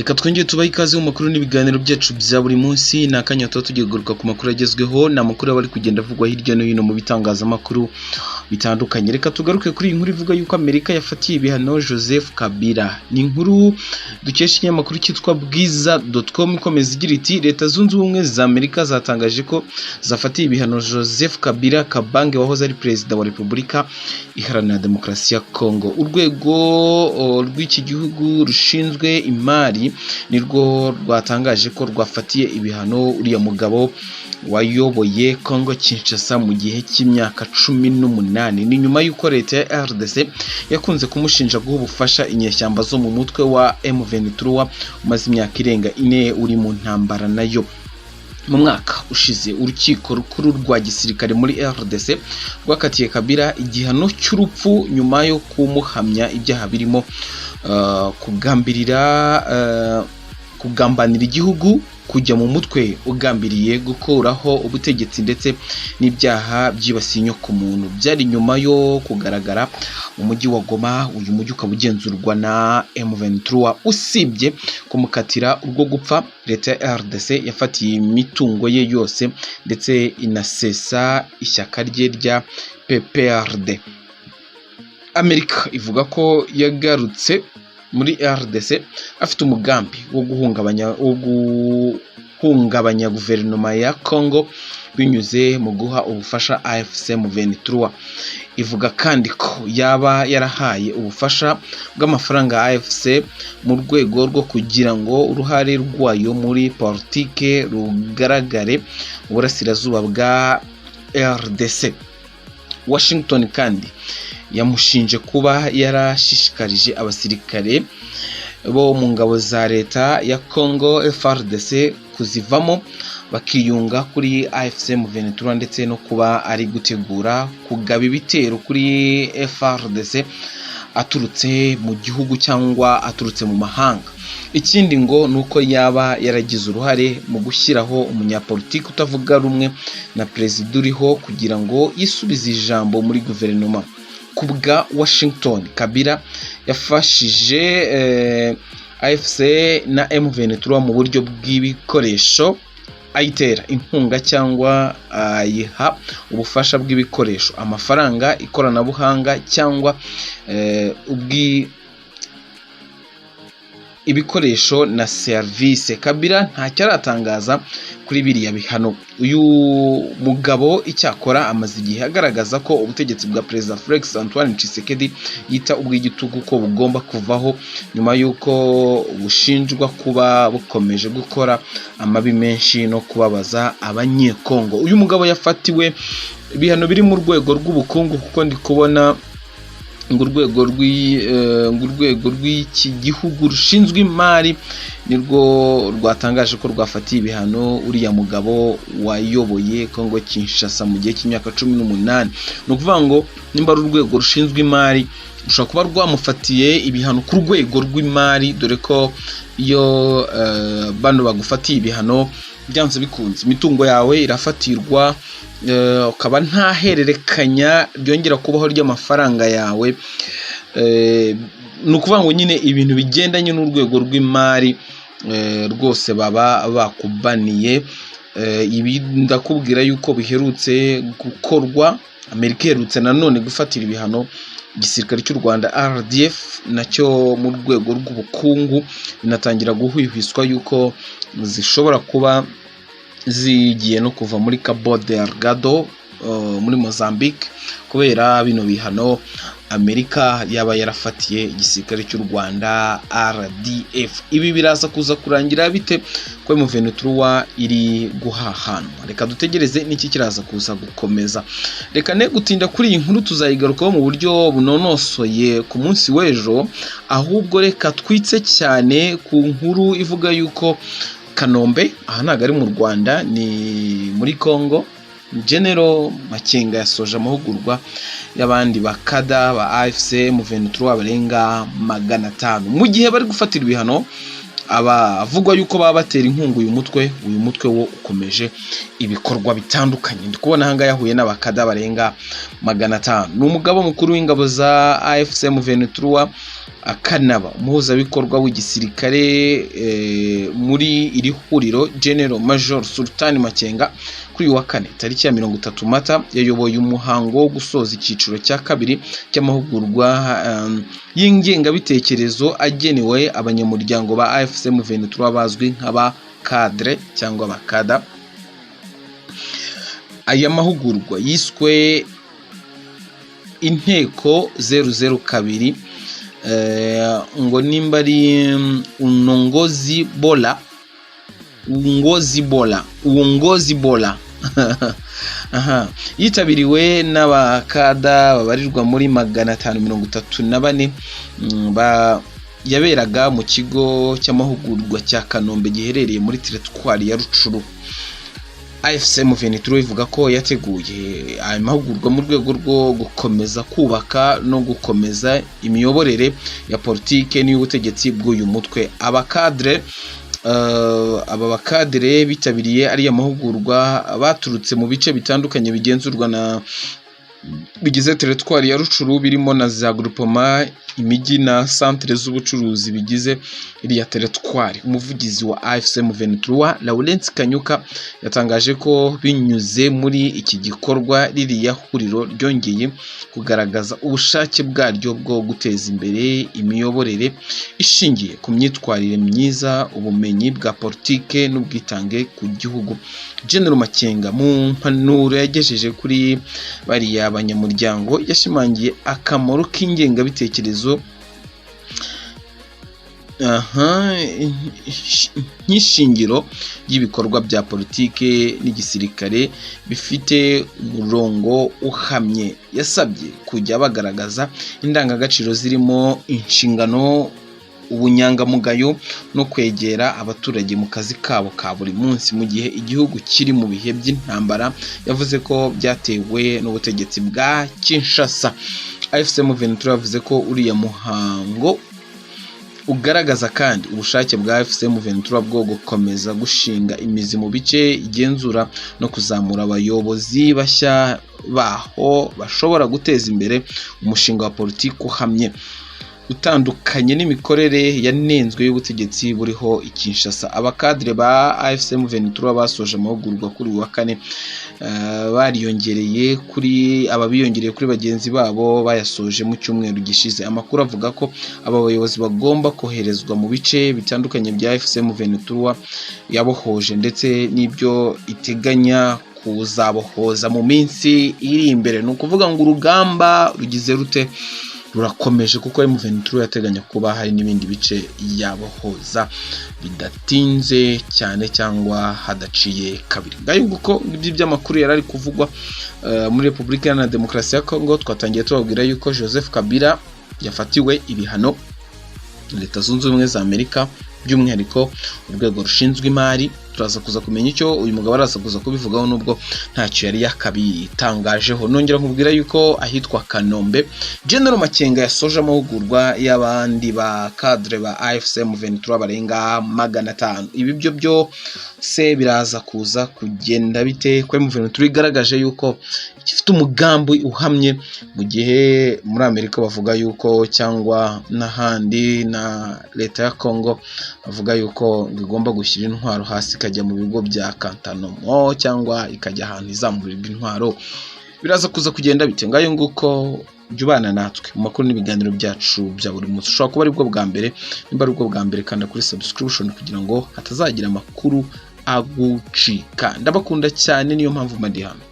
Reka twongere tubahe ikaze mu makuru n'ibiganiro byacu bya buri munsi. Nakanya tugiye kugaruka ku makuru agezweho, na makuru abari kugenda avugwa hirya no hino mu bitangazamakuru bitandukanye. Reka tugaruke kuri iyi nkuru ivuga yuko Amerika yafatiye ibihano Joseph Kabila. Ni inkuru dukesha ikinyamakuru cyitwa bwiza.com ikomeza igira iti Leta Zunze Ubumwe za Amerika zatangaje ko zafatiye ibihano Joseph Kabila Kabange wahoze ari perezida wa Repubulika Iharanira Demokarasi ya Kongo. Urwego rw'iki gihugu rushinzwe imari nirwo rwatangaje ko rwafatiye ibihano uriya mugabo wayoboye Kongo Kinshasa mu gihe cy'imyaka 18. Ni nyuma y'uko leta ya RDC yakunze kumushinja guha ubufasha inyeshyamba zo mu mutwe wa M23 umaze imyaka irenga 4 uri mu ntambara nayo. Mu mwaka ushize urukiko rukuru rwa gisirikare muri RDC rwakatiye Kabila igihano cy'urupfu nyuma yo kumuhamya ibyaha birimo kugambanira igihugu, kujya mu mutwe ugambiriye gukuraho ubutegetsi ndetse n'ibyaha byibasiye inyoko muntu. Byari nyuma yo kugaragara mu mujyi wa Goma. Uyu mujyi ukaba ugenzurwa na M23. Usibye kumukatira urwo gupfa, leta ya RDC yafatiye imitungo ye yose ndetse inasesa ishyaka rye rya PPRD. Amerika ivuga ko yagarutse muri RDC afite umugambi wo guhungabanya guverinoma ya Kongo binyuze mu guha ubufasha AFC M23. Ivuga kandi ko yaba yarahaye ubufasha bw'amafaranga AFC mu rwego rwo kugira ngo uruhare rwayo muri politike rugaragare mu burasirazuba bwa RDC. Washington kandi yamushinje kuba yarashishikarije abasirikare bo mu ngabo za leta ya Kongo FARDC kuzivamo bakiyunga kuri AFC M23 ndetse no kuba ari gutegura kugaba ibitero kuri FARDC aturutse mu gihugu cyangwa aturutse mu mahanga. Ikindi ngo nuko yaba yaragize uruhare mu gushyiraho umunyapolitiki utavuga rumwe na perezida uriho kugira ngo yisubize ijambo muri guverinoma. Kubwa Washington, Kabila yafashije AFC na M23 mu buryo bw'ibikoresho, ayitera inkunga cyangwa ayiha ubufasha bw'ibikoresho, amafaranga, ikoranabuhanga cyangwa ibikoresho na service. Kabila ntacyo aratangaza kuri biriya bihano. Uyu mugabo icyakora amaze igihe agaragaza ko ubutegetsi bwa Perezida Felix Antoine Tshisekedi yita ubw'igitugu ko bugomba kuvaho nyuma y'uko bushinjwa kuba bukomeje gukora amabi menshi no kubabaza abanyekongo. Uyu mugabo yafatiwe ibihano biri mu rwego rw'ubukungu kuko ndi kubona urwego rw'iki gihugu rushinzwe imari nirwo rwatangaje ko rwafatiye ibihano uriya mugabo wayoboye Kongo Kinshasa mu gihe cy'imyaka 18. Ni ukuvuga ngo nimba ari urwego rushinzwe imari rushobora kuba rwamufatiye ibihano ku rwego rw'imari, dore ko iyo bano bagufatiye ibihano byanze bikunze imitungo yawe irafatirwa, ukaba nta hererekanya ryongera kubaho ry'amafaranga yawe. Ni ukuvuga ngo nyine ibintu bigendanye n'urwego rw'imari rwose baba bakubaniye. Ibi ndakubwira yuko biherutse gukorwa. Amerika iherutse nanone gufatira ibihano igisirikare cy'u Rwanda RDF nacyo mu rwego rw'ubukungu, binatangira guhwihwiswa yuko zishobora kuba zigiye no kuva muri Cabo Delgado muri Mozambique kubera bino bihano Amerika yaba yarafatiye igisirikare cy'u Rwanda RDF. Ibi biraza kuza kurangira bite ko M23 iri guhahanwa? Reka dutegereze n'iki kiraza kuza gukomeza. Reka ne gutinda kuri iyi nkuru, tuzayigarukaho mu buryo bunonosoye ku munsi w'ejo. Ahubwo reka twitse cyane ku nkuru ivuga yuko Kanombe, aha ntago ari mu Rwanda, ni muri Kongo, General Makenga yasoje amahugurwa y'abandi bakada ba AFC M23 barenga 500 mu gihe bari gufatira ibihano abavugwa yuko baba batera inkunga uyu mutwe wo ukomeje ibikorwa bitandukanye. Ndi kubona hanga yahuye n'abakada barenga 500. Ni umugabo mukuru w'ingabo za AFC M23 akanaba umuhuzabikorwa w'igisirikare muri iri huriro General Major Sultan Makenga kuri wa kane tariki ya 30 Mata yayoboye umuhango wo gusoza icyiciro cya kabiri cy'amahugurwa y'ingengabitekerezo agenewe abanyamuryango ba AFC M23 bazwi nk'aba cadre cyangwa abakada. Aya mahugurwa yiswe inteko 002 ngo nimba ari uongozi bora yitabiriwe n'abakada babarirwa muri 534 yaberaga mu kigo cy'amahugurwa cya Kanombe giherereye muri teritwari ya Rucuru. AFC M23 ivuga ko yateguye aya mahugurwa mu rwego rwo gukomeza kubaka no gukomeza imiyoborere ya politike n'ubutegetsi bw'uyu mutwe. Aba bakadre bitabiriye ari amahugurwa baturutse mu bice bitandukanye bigenzurwa na bigize teritwari ya Rucuru birimo na za groupement, imijyi na centre z'ubucuruzi bigize iriya teritwari. Umuvugizi wa AFC M23 Lawrence Kanyuka yatangaje ko binyuze muri iki gikorwa ririya huriro ryongeye kugaragaza ubushake bwaryo bwo guteza imbere imiyoborere ishingiye ku myitwarire myiza, ubumenyi bwa politike n'ubwitange ku gihugu. General Makenga mu mpanuro yagejeje kuri bariya abanyamuryango yashimangiye akamaro k'ingengabitekerezo nk'ishingiro y'ibikorwa bya politike n'igisirikare bifite umurongo uhamye. Yasabye kujya bagaragaza indangagaciro zirimo inshingano, ubunyangamugayo no kwegera abaturage mu kazi kabo ka buri munsi mu gihe igihugu kiri mu bihe by'intambara. Yavuze ko byatewe n'ubutegetsi bwa Kinshasa. AFC M23 yavuze ko uriya muhango ugaragaza kandi ubushake bwa AFC M23 bwo gukomeza gushinga imizi mu bice igenzura no kuzamura abayobozi bashya baho bashobora guteza imbere umushinga wa politiki uhamye utandukanye n'imikorere yanenzwe y'ubutegetsi buriho i Kinshasa. Abakadre ba AFC M23 basoje amahugurwa kuri wa kane bariyongereye kuri bagenzi babo bayasoje mu cyumweru gishize. Amakuru avuga ko aba bayobozi bagomba koherezwa mu bice bitandukanye bya AFC M23 yabohoje ndetse n'ibyo iteganya kuzabohoza mu minsi iri imbere. Ni ukuvuga ngo urugamba rugize rute rurakomeje kuko M23 yateganya kuba hari n'ibindi bice yabohoza bidatinze cyane cyangwa hadaciye kabiri. Ngayo nguko ibyo by'amakuru yarari kuvugwa muri Repubulika Iharanira Demokarasi ya Kongo. Twatangiye tubabwira yuko Joseph Kabila yafatiwe ibihano Leta Zunze Ubumwe za Amerika, by'umwihariko urwego rushinzwe imari. Turaza kuza kumenya icyo uyu mugabo araza kuza kubivugaho nubwo ntacyo yari yakabitangajeho. Nongera nkubwira yuko ahitwa Kanombe General Makenga yasoje amahugurwa y'abandi ba cadre ba AFC M23 barenga 500. Ibi byo se biraza kuza kugenda bite ko M23 igaragaje yuko ifite umugambi uhamye, mu gihe muri Amerika bavuga yuko cyangwa n'ahandi na leta ya Kongo bavuga yuko igomba gushyira intwaro hasi ikajya mu bigo bya Kantanom cyangwa ikajya ahantu izamurirwa intwaro. Biraza kuza kugenda bite? Ngayo nguko jubana natwe mu makuru n'ibiganiro byacu bya buri munsi. Ushobora kuba ari bwo bwa mbere, nimba ari bwo bwa mbere kanda kuri subscription kugira ngo hatazagira amakuru agucika. Ndabakunda cyane, niyo mpamvu madi hano.